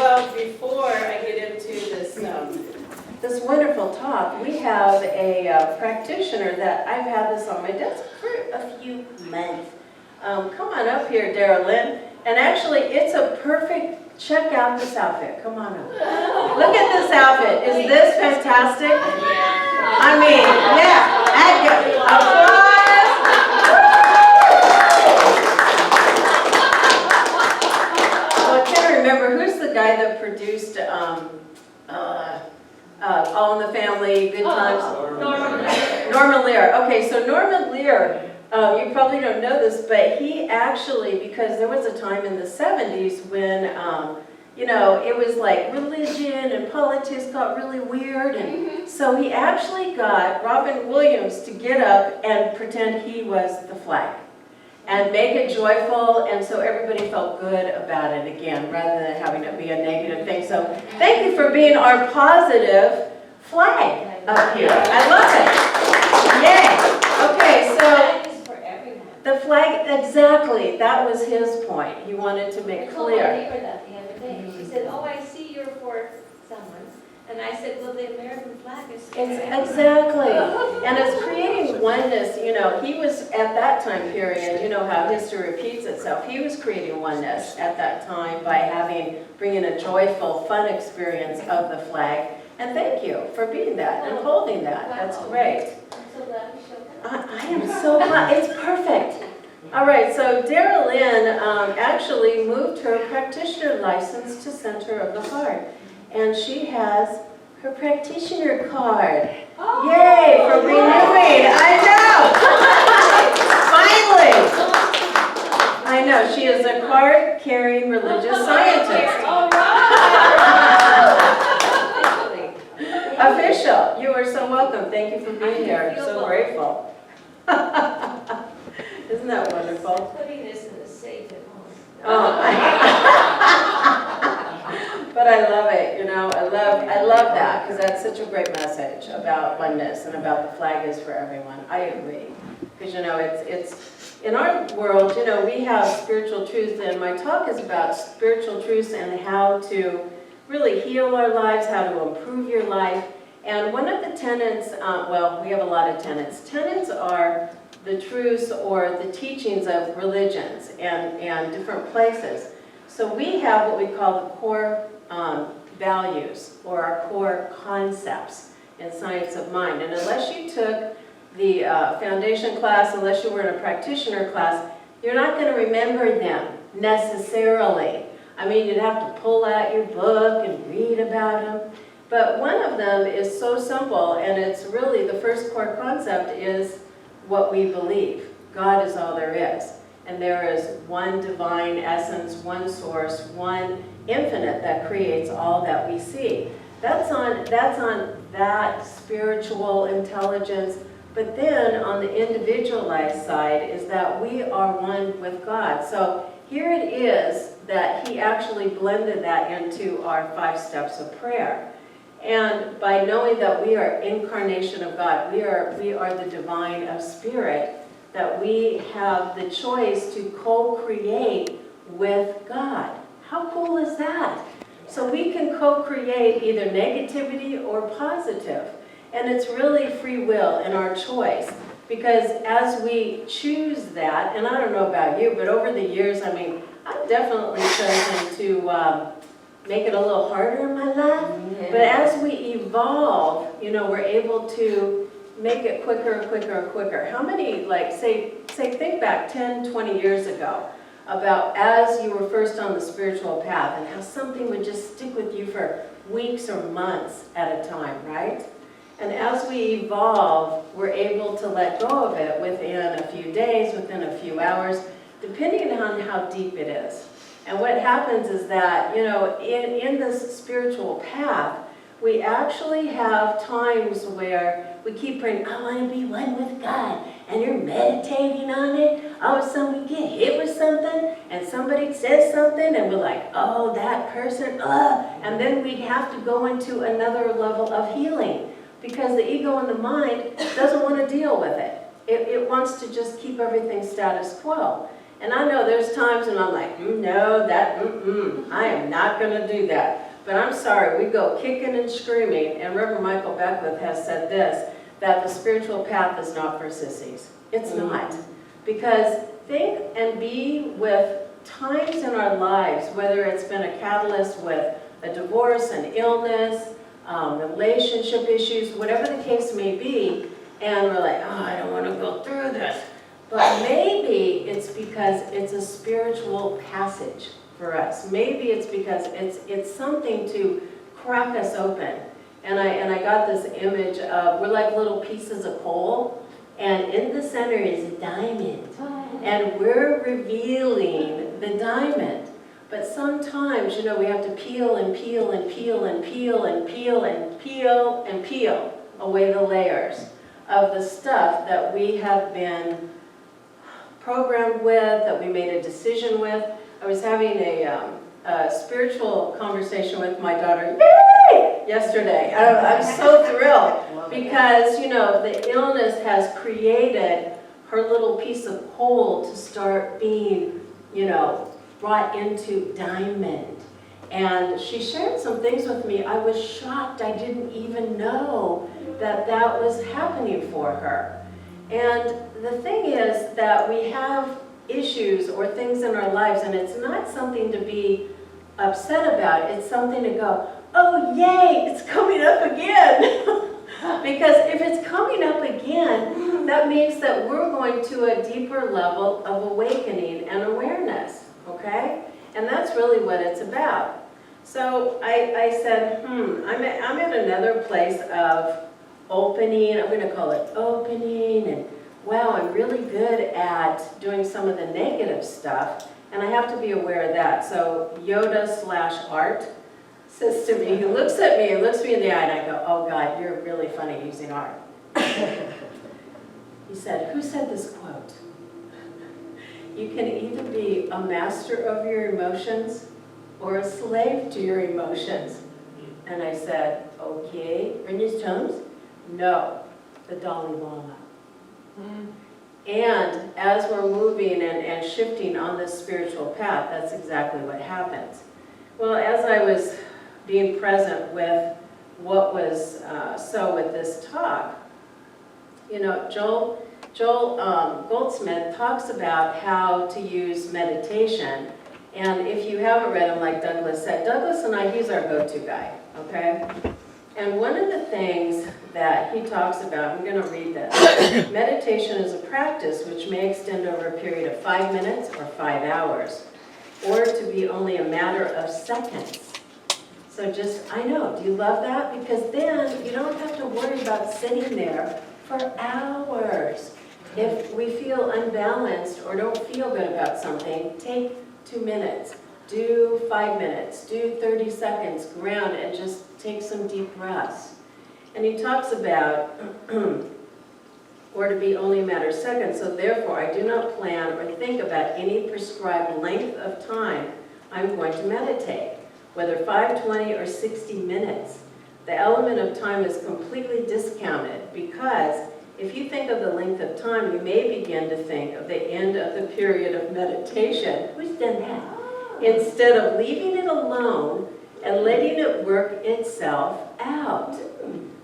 Well, before I get into this wonderful talk, we have a practitioner that I've had this on my desk for a few months. Come on up here, Darylyn. And actually, it's a perfect, check out this outfit. Come on up. Look at this outfit. Is this fantastic? I mean, yeah. Applause. Well, I can't remember, who's the guy that produced All in the Family, Good Times? Norman Lear. Okay, so Norman Lear, you probably don't know this, but he actually, because there was a time in the 70s when, you know, it was like religion and politics got really weird, and so he actually got Robin Williams to get up and pretend he was the flag and make it joyful, and so everybody felt good about it again, rather than having it be a negative thing. So thank you for being our positive flag up here. I love it. Yay. Okay, so the flag, exactly, that was his point. He wanted to make clear. I told my neighbor that the other day. She said, oh, I see you're for someone. And I said, well, the American flag is... Exactly. And it's creating oneness. You know, he was at that time period, you know how history repeats itself. He was creating oneness at that time by bringing a joyful, fun experience of the flag. And thank you for being that and holding that. That's great. I'm so glad we showed up. I am so glad. It's perfect. All right, so Darylyn actually moved her practitioner license to Center of the Heart. And she has her practitioner card. Oh, yay, for renewing. I know. Finally. I know, she is a card-carrying religious scientist. All right. Official. You are so welcome. Thank you for being here. I'm so grateful. Isn't that wonderful? Putting this in the safe at home. But I love it, you know, I love that, because that's such a great message about oneness and about the flag is for everyone. I agree. Because, you know, it's in our world, you know, we have spiritual truths, and my talk is about spiritual truths and how to really heal our lives, how to improve your life. And one of the tenets, well, we have a lot of tenets. Tenets are the truths or the teachings of religions and different places. So we have what we call the core values or our core concepts in science of mind. And unless you took the foundation class, unless you were in a practitioner class, you're not going to remember them necessarily. I mean, you'd have to pull out your book and read about them. But one of them is so simple, and it's really the first core concept is what we believe. God is all there is. And there is one divine essence, one source, one infinite that creates all that we see. That's on that spiritual intelligence. But then on the individualized side is that we are one with God. So here it is that he actually blended that into our 5 steps of prayer. And by knowing that we are incarnation of God, we are the divine of spirit, that we have the choice to co-create with God. How cool is that? So we can co-create either negativity or positive. And it's really free will and our choice. Because as we choose that, and I don't know about you, but over the years, I mean, I've definitely chosen to make it a little harder in my life. But as we evolve, you know, we're able to make it quicker and quicker and quicker. How many, like, say think back 10, 20 years ago about as you were first on the spiritual path and how something would just stick with you for weeks or months at a time, right? And as we evolve, we're able to let go of it within a few days, within a few hours, depending on how deep it is. And what happens is that, you know, in this spiritual path, we actually have times where we keep praying, I want to be one with God. And you're meditating on it. All of a sudden we get hit with something and somebody says something and we're like, oh, that person, and then we have to go into another level of healing because the ego and the mind doesn't want to deal with it. It wants to just keep everything status quo. And I know there's times when I'm like, no, I am not gonna do that. But I'm sorry, we go kicking and screaming, and Reverend Michael Beckwith has said this, that the spiritual path is not for sissies. It's not. Because think and be with times in our lives, whether it's been a catalyst with a divorce, an illness, relationship issues, whatever the case may be, and we're like, oh, I don't want to go through this. But maybe it's because it's a spiritual passage for us. Maybe it's because it's something to crack us open. And I got this image of, we're like little pieces of coal, and in the center is a diamond. And we're revealing the diamond. But sometimes, you know, we have to peel and peel and peel and peel and peel and peel and peel away the layers of the stuff that we have been programmed with, that we made a decision with. I was having a spiritual conversation with my daughter, yay, yesterday. I'm so thrilled because, you know, the illness has created her little piece of coal to start being, you know, brought into diamond. And she shared some things with me. I was shocked. I didn't even know that that was happening for her. And the thing is that we have issues or things in our lives, and it's not something to be upset about. It's something to go, oh yay, it's coming up again. Because if it's coming up again, that means that we're going to a deeper level of awakening and awareness, okay? And that's really what it's about. So I said, I'm in another place of opening. I'm going to call it opening, and wow, I'm really good at doing some of the negative stuff, and I have to be aware of that. So Yoda/art says to me, he looks at me and looks me in the eye, and I go, oh God, you're really funny using art. He said, who said this quote? You can either be a master of your emotions or a slave to your emotions. And I said, okay, Ernest Holmes? No, the Dalai Lama. And as we're moving and shifting on this spiritual path, that's exactly what happens. Well, as I was being present with what was so with this talk, you know, Joel Goldsmith talks about how to use meditation. And if you haven't read him, like Douglas said, Douglas and I, he's our go-to guy, okay? And one of the things that he talks about, I'm going to read this. Meditation is a practice which may extend over a period of 5 minutes or 5 hours, or to be only a matter of seconds. So just, I know, do you love that? Because then you don't have to worry about sitting there for hours. If we feel unbalanced or don't feel good about something, take 2 minutes. Do 5 minutes, do 30 seconds, ground, and just take some deep breaths. And he talks about, or to be only a matter of seconds, so therefore I do not plan or think about any prescribed length of time I'm going to meditate, whether 5, 20, or 60 minutes. The element of time is completely discounted because if you think of the length of time, you may begin to think of the end of the period of meditation. Who's done that? Instead of leaving it alone and letting it work itself out.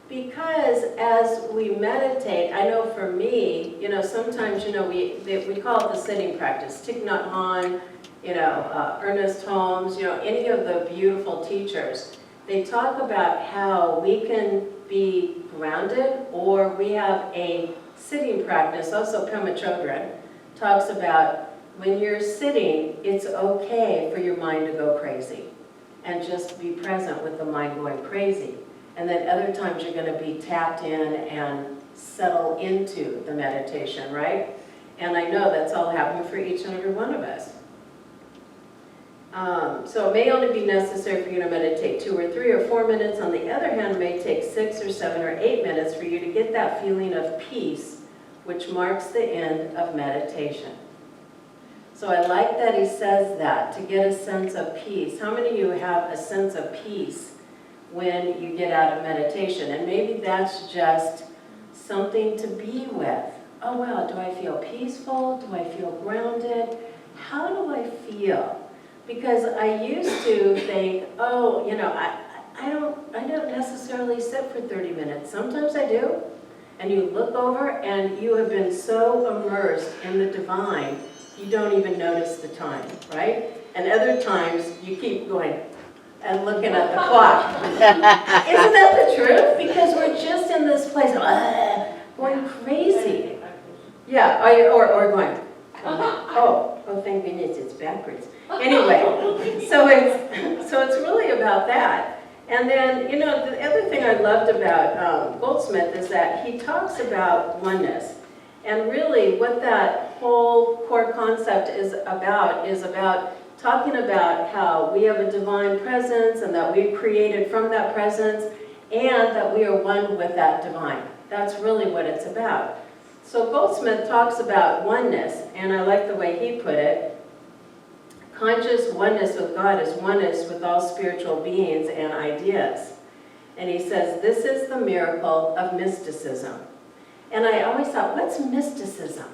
Because as we meditate, I know for me, you know, sometimes, you know, we call it the sitting practice. Thich Nhat Hanh, you know, Ernest Holmes, you know, any of the beautiful teachers, they talk about how we can be grounded, or we have a sitting practice. Also, Pema Chodron talks about when you're sitting, it's okay for your mind to go crazy, and just be present with the mind going crazy. And then other times you're going to be tapped in and settle into the meditation, right? And I know that's all happening for each and every one of us. So it may only be necessary for you to meditate 2 or 3 or 4 minutes. On the other hand, it may take 6 or 7 or 8 minutes for you to get that feeling of peace, which marks the end of meditation. So I like that he says that, to get a sense of peace. How many of you have a sense of peace when you get out of meditation? And maybe that's just something to be with. Oh wow, do I feel peaceful? Do I feel grounded? how do I feel? Because I used to think, oh, I don't necessarily sit for 30 minutes. Sometimes I do. And you look over and you have been so immersed in the divine, you don't even notice the time, right? And other times you keep going and looking at the clock. Isn't that the truth? Because we're just in this place going crazy. Yeah, or going, oh, thank goodness it's backwards. Anyway, so it's really about that. And then, the other thing I loved about Goldsmith is that he talks about oneness. And really what that whole core concept is about talking about how we have a divine presence and that we've created from that presence and that we are one with that divine. That's really what it's about. So Goldsmith talks about oneness, and I like the way he put it. Conscious oneness with God is oneness with all spiritual beings and ideas. And he says, this is the miracle of mysticism. And I always thought, what's mysticism?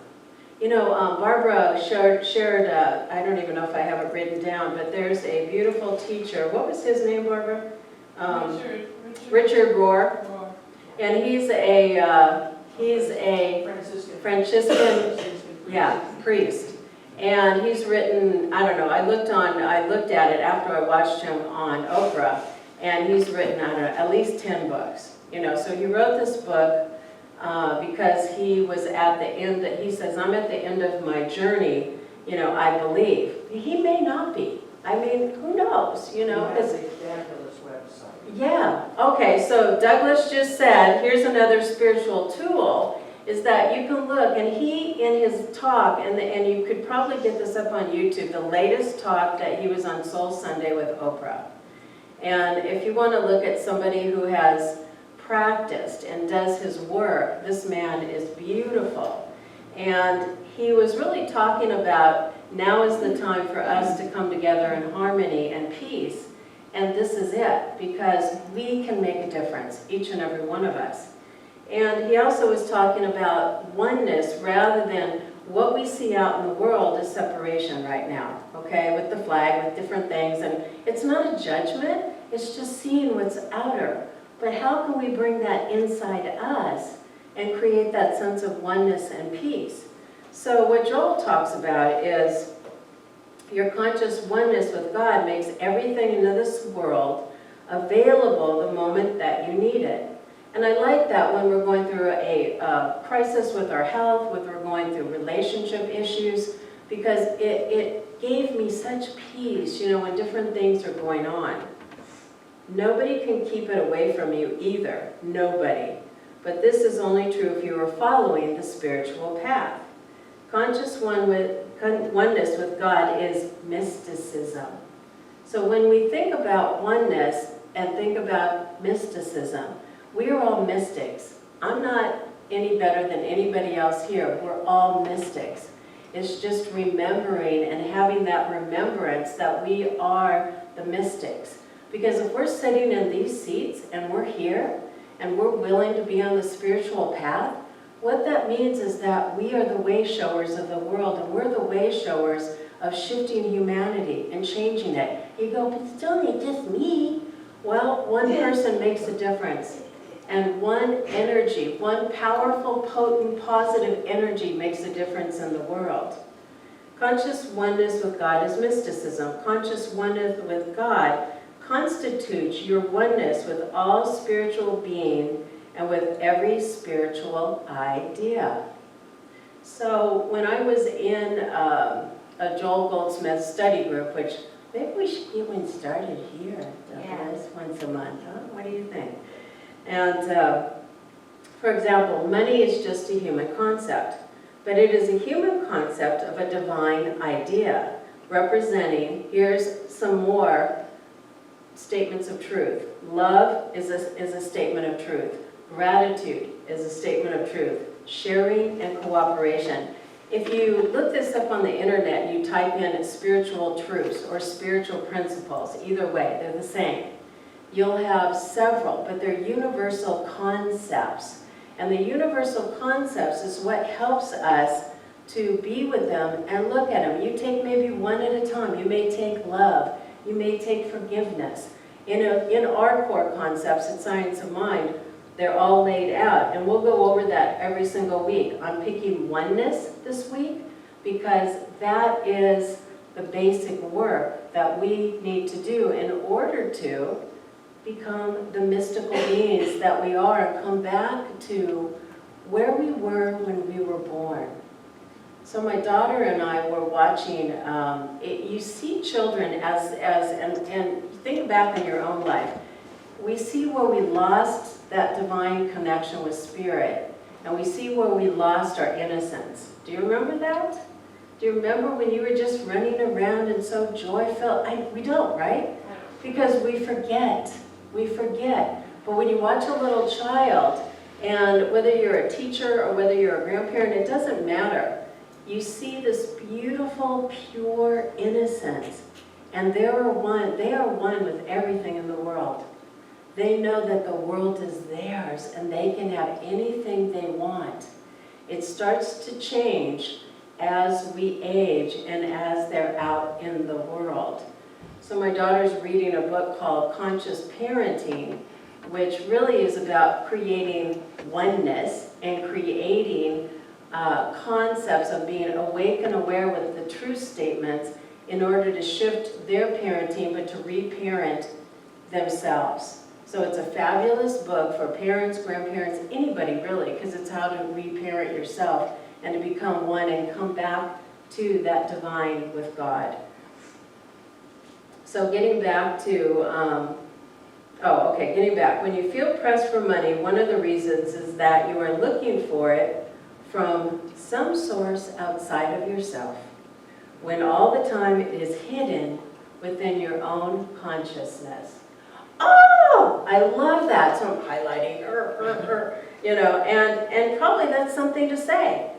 Barbara shared I don't even know if I have it written down, but there's a beautiful teacher. What was his name, Barbara? Richard Rohr. And he's a Franciscan priest. And he's written, I don't know, I looked at it after I watched him on Oprah, and he's written, I don't know, at least 10 books. So he wrote this book because he was at the end, he says, I'm at the end of my journey, I believe. He may not be. I mean, who knows, It's a fabulous website. Yeah, okay, so Douglas just said, here's another spiritual tool, is that you can look, and he, in his talk, and you could probably get this up on YouTube, the latest talk that he was on Soul Sunday with Oprah. And if you want to look at somebody who has practiced and does his work, this man is beautiful. And he was really talking about, now is the time for us to come together in harmony and peace. And this is it, because we can make a difference, each and every one of us. And he also was talking about oneness rather than what we see out in the world as separation right now, okay, with the flag, with different things. And it's not a judgment, it's just seeing what's outer. But how can we bring that inside us and create that sense of oneness and peace? So what Joel talks about is your conscious oneness with God makes everything in this world available the moment that you need it. And I like that when we're going through a crisis with our health, when we're going through relationship issues, because it gave me such peace, when different things are going on. Nobody can keep it away from you either, nobody. But this is only true if you are following the spiritual path. Conscious oneness with God is mysticism. So when we think about oneness and think about mysticism, we are all mystics. I'm not any better than anybody else here. We're all mystics. It's just remembering and having that remembrance that we are the mystics. Because if we're sitting in these seats and we're here and we're willing to be on the spiritual path, what that means is that we are the way showers of the world, and we're the way showers of shifting humanity and changing it. You go, but it's only just me. Well, one person makes a difference. And one energy, one powerful, potent, positive energy makes a difference in the world. Conscious oneness with God is mysticism. Conscious oneness with God constitutes your oneness with all spiritual being and with every spiritual idea. So when I was in a Joel Goldsmith study group, which maybe we should get one started here, Douglas, once a month, huh? What do you think? And for example, money is just a human concept, but it is a human concept of a divine idea, representing, here's some more statements of truth. Love is a statement of truth. Gratitude is a statement of truth. Sharing and cooperation. If you look this up on the internet and you type in spiritual truths or spiritual principles, either way, they're the same. You'll have several, but they're universal concepts. And the universal concepts is what helps us to be with them and look at them. You take maybe one at a time. You may take love. You may take forgiveness. In our core concepts at Science of Mind, they're all laid out, and we'll go over that every single week. I'm picking oneness this week because that is the basic work that we need to do in order to become the mystical beings that we are and come back to where we were when we were born. So my daughter and I were watching, you see children and think back in your own life. We see where we lost that divine connection with spirit, and we see where we lost our innocence. Do you remember that? Do you remember when you were just running around and so joy-filled? We don't, right? Because we forget. We forget. But when you watch a little child, and whether you're a teacher or whether you're a grandparent, it doesn't matter. You see this beautiful, pure innocence. And they are one with everything in the world. They know that the world is theirs and they can have anything they want. It starts to change as we age and as they're out in the world. So my daughter's reading a book called Conscious Parenting, which really is about creating oneness and creating concepts of being awake and aware with the truth statements in order to shift their parenting, but to reparent themselves. So it's a fabulous book for parents, grandparents, anybody really, because it's how to reparent yourself and to become one and come back to that divine with God. So getting back to, getting back. When you feel pressed for money, one of the reasons is that you are looking for it from some source outside of yourself, when all the time it is hidden within your own consciousness. Oh, I love that. So I'm highlighting, and probably that's something to say.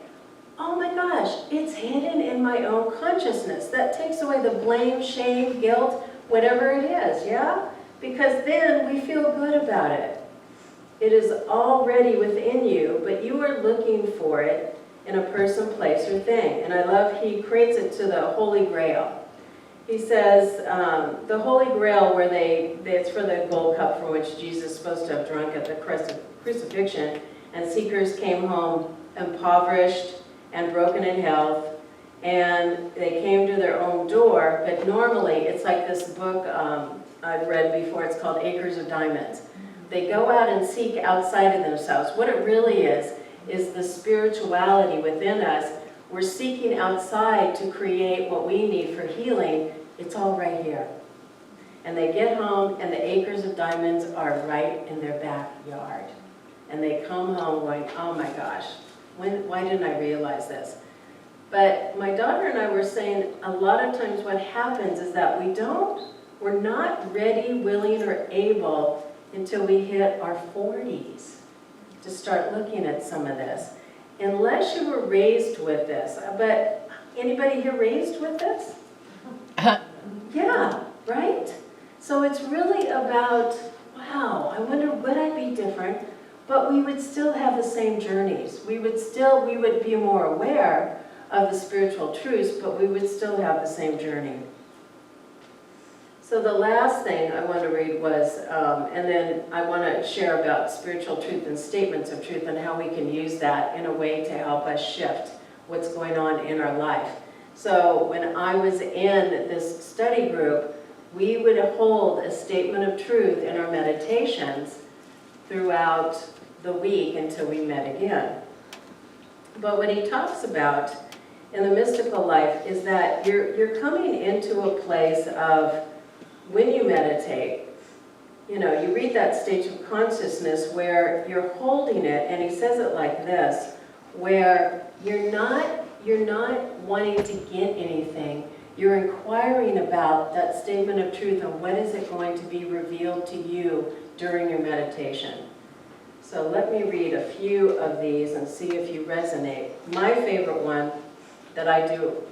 Oh my gosh, it's hidden in my own consciousness. That takes away the blame, shame, guilt, whatever it is, yeah? Because then we feel good about it. It is already within you, but you are looking for it in a person, place, or thing. And I love, he creates it to the Holy Grail. He says, the Holy Grail, where it's for the gold cup from which Jesus is supposed to have drunk at the crucifixion, and seekers came home impoverished and broken in health, and they came to their own door, but normally, it's like this book I've read before, it's called Acres of Diamonds. They go out and seek outside of themselves. What it really is the spirituality within us. We're seeking outside to create what we need for healing. It's all right here. And they get home, and the acres of diamonds are right in their backyard. And they come home going, oh my gosh, why didn't I realize this? But my daughter and I were saying a lot of times what happens is that we're not ready, willing, or able until we hit our 40s to start looking at some of this. Unless you were raised with this. But anybody here raised with this? Yeah, right? So it's really about, wow, I wonder would I be different? But we would still have the same journeys. We would be more aware of the spiritual truths, but we would still have the same journey. So the last thing I want to read was, and then I want to share about spiritual truth and statements of truth and how we can use that in a way to help us shift what's going on in our life. So when I was in this study group, we would hold a statement of truth in our meditations throughout the week until we met again. But what he talks about in the mystical life is that you're coming into a place of, when you meditate, you read that stage of consciousness where you're holding it, and he says it like this, where you're not wanting to get anything, you're inquiring about that statement of truth and what is it going to be revealed to you during your meditation. So let me read a few of these and see if you resonate. My favorite one that I do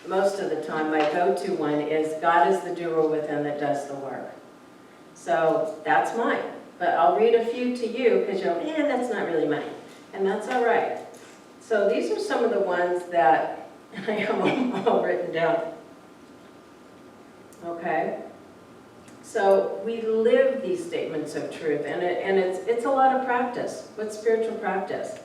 most of the time, my go-to one is, God is the doer within that does the work. So that's mine. But I'll read a few to you because you'll, that's not really mine. And that's all right. So these are some of the ones that I have them all written down. Okay? So we live these statements of truth, and it's a lot of practice. What's spiritual practice?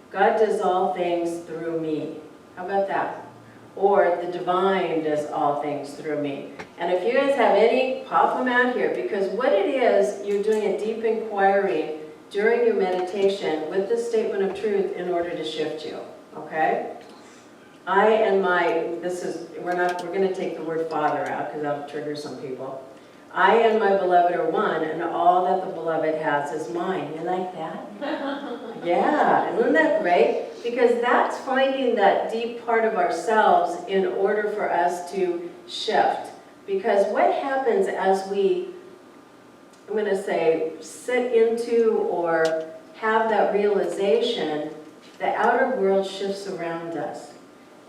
God does all things through me. How about that? Or the divine does all things through me. And if you guys have any, pop them out here, because what it is, you're doing a deep inquiry during your meditation with the statement of truth in order to shift you. Okay? We're going to take the word Father out because that'll trigger some people. I and my beloved are one, and all that the beloved has is mine. You like that? Yeah, isn't that great? Because that's finding that deep part of ourselves in order for us to shift. Because what happens as we, I'm going to say, sit into or have that realization, the outer world shifts around us.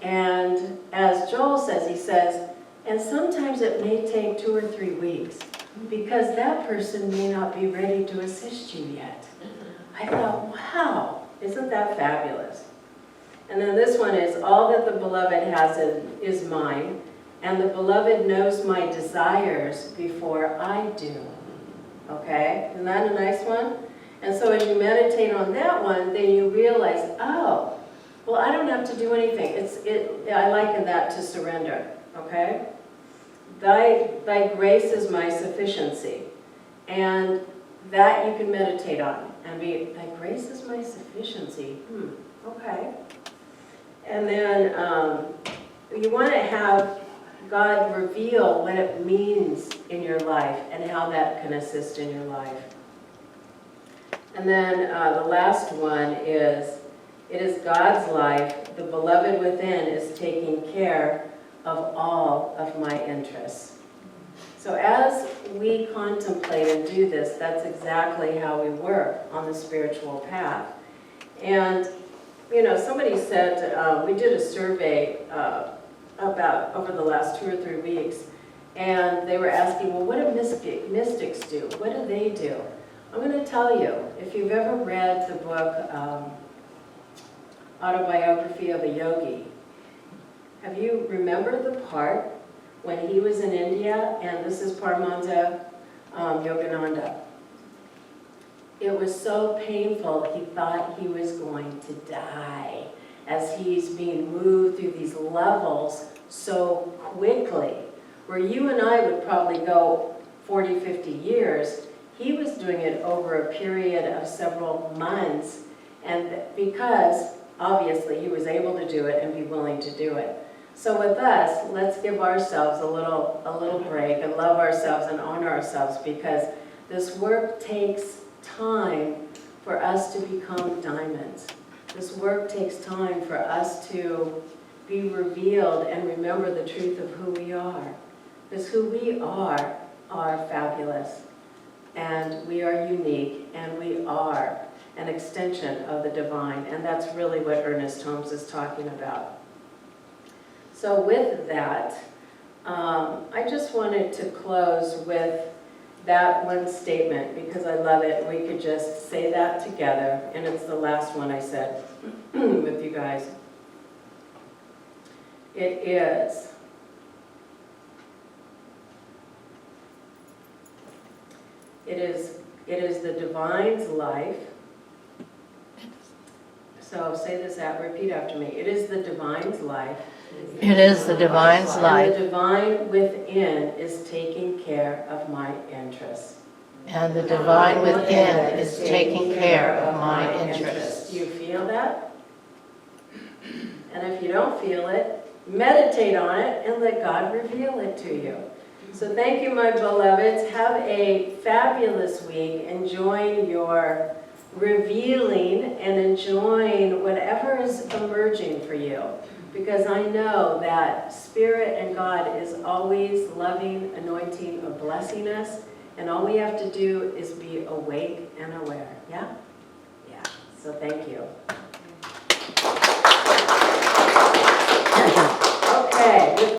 And as Joel says, he says, and sometimes it may take 2 or 3 weeks because that person may not be ready to assist you yet. I thought, wow, isn't that fabulous? And then this one is, all that the beloved has is mine, and the beloved knows my desires before I do. Okay, isn't that a nice one? And so as you meditate on that one, then you realize, oh, well, I don't have to do anything. I liken that to surrender. Okay? Thy grace is my sufficiency. And that you can meditate on. And thy grace is my sufficiency. Okay. And then you want to have God reveal what it means in your life and how that can assist in your life. And then the last one is, it is God's life. The beloved within is taking care of all of my interests. So as we contemplate and do this, that's exactly how we work on the spiritual path. And, you know, somebody said, we did a survey about over the last 2 or 3 weeks, and they were asking, well, what do mystics do? What do they do? I'm going to tell you, if you've ever read the book, Autobiography of a Yogi, have you remembered the part when he was in India, and this is Paramananda Yogananda. It was so painful, he thought he was going to die as he's being moved through these levels so quickly. Where you and I would probably go 40, 50 years, he was doing it over a period of several months, and because obviously he was able to do it and be willing to do it. So with us, let's give ourselves a little break and love ourselves and honor ourselves, because this work takes time for us to become diamonds. This work takes time for us to be revealed and remember the truth of who we are. Because who we are fabulous, and we are unique, and we are an extension of the divine, and that's really what Ernest Holmes is talking about. So with that, I just wanted to close with that one statement because I love it. We could just say that together, and it's the last one I said with you guys. It is the divine's life. So say this out, repeat after me. It is the divine's life. It is the divine's life. And the divine within is taking care of my interests. And the divine within is taking care of my interests. Do you feel that? And if you don't feel it, meditate on it and let God reveal it to you. So thank you, my beloveds. Have a fabulous week. Enjoying your revealing and enjoying whatever is emerging for you. Because I know that Spirit and God is always loving, anointing, or blessing us. And all we have to do is be awake and aware. Yeah? Yeah. So thank you. Okay.